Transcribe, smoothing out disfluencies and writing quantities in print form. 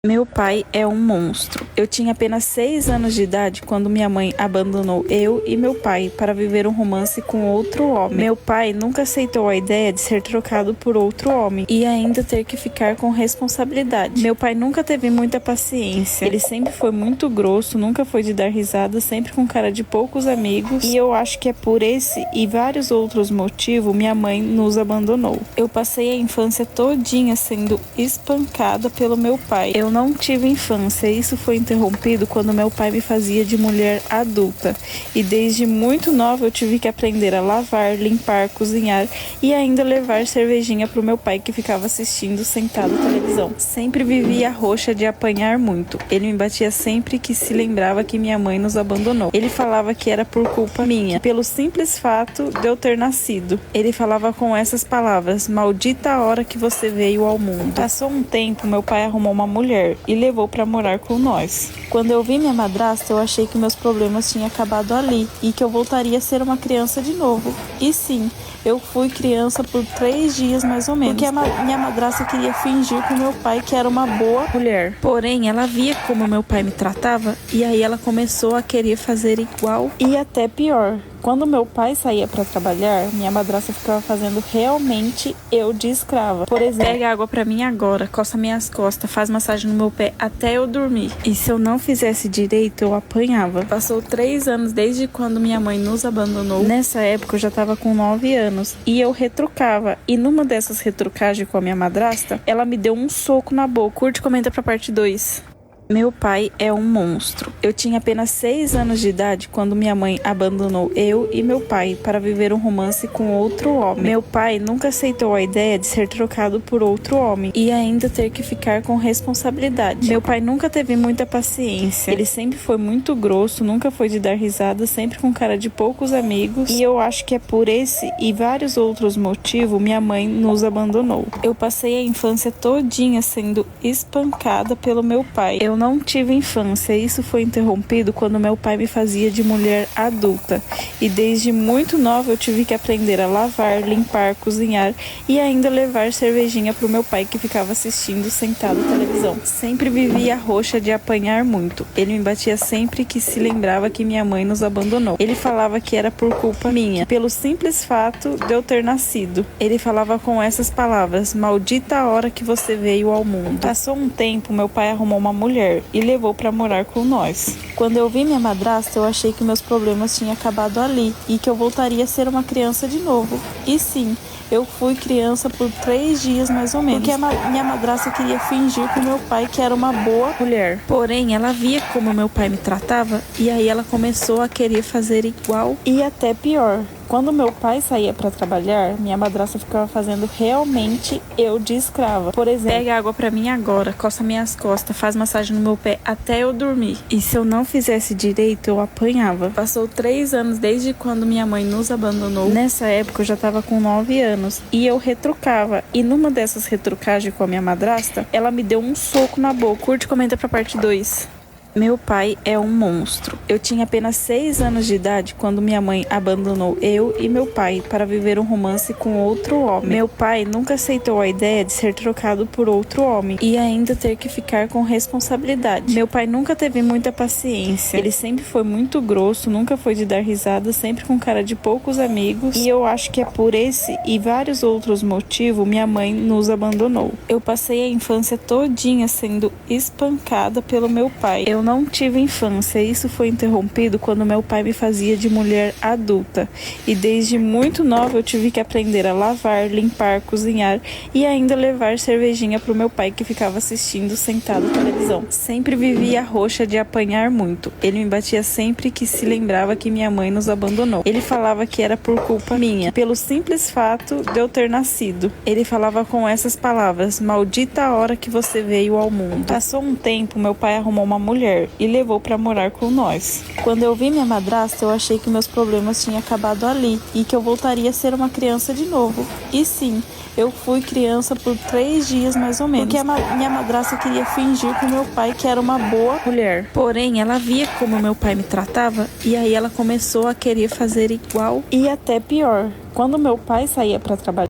Meu pai é um monstro. Eu tinha apenas 6 anos de idade quando minha mãe abandonou eu e meu pai para viver um romance com outro homem. Meu pai nunca aceitou a ideia de ser trocado por outro homem e ainda ter que ficar com responsabilidade. Meu pai nunca teve muita paciência. Ele sempre foi muito grosso, nunca foi de dar risada, sempre com cara de poucos amigos. E eu acho que é por esse e vários outros motivos minha mãe nos abandonou. Eu passei a infância todinha sendo espancada pelo meu pai. Eu não tive infância, isso foi interrompido quando meu pai me fazia de mulher adulta. E desde muito nova eu tive que aprender a lavar, limpar, cozinhar e ainda levar cervejinha pro meu pai que ficava assistindo sentado na televisão. Sempre vivia roxa de apanhar muito. Ele me batia sempre que se lembrava que minha mãe nos abandonou. Ele falava que era por culpa minha, pelo simples fato de eu ter nascido. Ele falava com essas palavras: maldita a hora que você veio ao mundo. Passou um tempo, meu pai arrumou uma mulher e levou para morar com nós. Quando eu vi minha madrasta, eu achei que meus problemas tinham acabado ali e que eu voltaria a ser uma criança de novo. E sim, eu fui criança por 3 dias mais ou menos, porque minha madrasta queria fingir com meu pai que era uma boa mulher. Porém, ela via como meu pai me tratava e aí ela começou a querer fazer igual e até pior. Quando meu pai saía para trabalhar, minha madrasta ficava fazendo realmente eu de escrava. Por exemplo, pega água para mim agora, coça minhas costas, faz massagem no meu pé até eu dormir. E se eu não fizesse direito, eu apanhava. Passou 3 anos desde quando minha mãe nos abandonou. Nessa época eu já tava com 9 anos e eu retrucava. E numa dessas retrucagens com a minha madrasta, ela me deu um soco na boca. Curte e comenta pra parte 2. Meu pai é um monstro. Eu tinha apenas 6 anos de idade quando minha mãe abandonou eu e meu pai para viver um romance com outro homem. Meu pai nunca aceitou a ideia de ser trocado por outro homem e ainda ter que ficar com responsabilidade. Meu pai nunca teve muita paciência. Ele sempre foi muito grosso, nunca foi de dar risada, sempre com cara de poucos amigos. E eu acho que é por esse e vários outros motivos minha mãe nos abandonou. Eu passei a infância todinha sendo espancada pelo meu pai. Eu não tive infância, isso foi interrompido quando meu pai me fazia de mulher adulta. E desde muito nova eu tive que aprender a lavar, limpar, cozinhar e ainda levar cervejinha pro meu pai que ficava assistindo sentado na televisão. Sempre vivia roxa de apanhar muito. Ele me batia sempre que se lembrava que minha mãe nos abandonou. Ele falava que era por culpa minha, pelo simples fato de eu ter nascido. Ele falava com essas palavras: maldita a hora que você veio ao mundo. Passou um tempo, meu pai arrumou uma mulher e levou para morar com nós. Quando eu vi minha madrasta, eu achei que meus problemas tinham acabado ali e que eu voltaria a ser uma criança de novo. E sim, eu fui criança por 3 dias mais ou menos, porque minha madrasta queria fingir com meu pai que era uma boa mulher. Porém, ela via como meu pai me tratava e aí ela começou a querer fazer igual e até pior. Quando meu pai saía para trabalhar, minha madrasta ficava fazendo realmente eu de escrava. Por exemplo, pega água para mim agora, coça minhas costas, faz massagem no meu pé até eu dormir. E se eu não fizesse direito, eu apanhava. Passou 3 anos desde quando minha mãe nos abandonou. Nessa época eu já tava com 9 anos e eu retrucava. E numa dessas retrucagens com a minha madrasta, ela me deu um soco na boca. Curte e comenta pra parte 2. Meu pai é um monstro. Eu tinha apenas 6 anos de idade quando minha mãe abandonou eu e meu pai para viver um romance com outro homem. Meu pai nunca aceitou a ideia de ser trocado por outro homem e ainda ter que ficar com responsabilidade. Meu pai nunca teve muita paciência. Ele sempre foi muito grosso, nunca foi de dar risada, sempre com cara de poucos amigos. E eu acho que é por esse e vários outros motivos minha mãe nos abandonou. Eu passei a infância todinha sendo espancada pelo meu pai. Eu não tive infância, isso foi interrompido quando meu pai me fazia de mulher adulta. E desde muito nova eu tive que aprender a lavar, limpar, cozinhar e ainda levar cervejinha pro meu pai que ficava assistindo sentado na televisão. Sempre vivia roxa de apanhar muito. Ele me batia sempre que se lembrava que minha mãe nos abandonou. Ele falava que era por culpa minha, pelo simples fato de eu ter nascido. Ele falava com essas palavras: maldita a hora que você veio ao mundo. Passou um tempo, meu pai arrumou uma mulher e levou para morar com nós. Quando eu vi minha madrasta, eu achei que meus problemas tinham acabado ali e que eu voltaria a ser uma criança de novo. E sim, eu fui criança por 3 dias mais ou menos, porque minha madrasta queria fingir com meu pai que era uma boa mulher. Porém, ela via como meu pai me tratava e aí ela começou a querer fazer igual e até pior. Quando meu pai saía para trabalhar,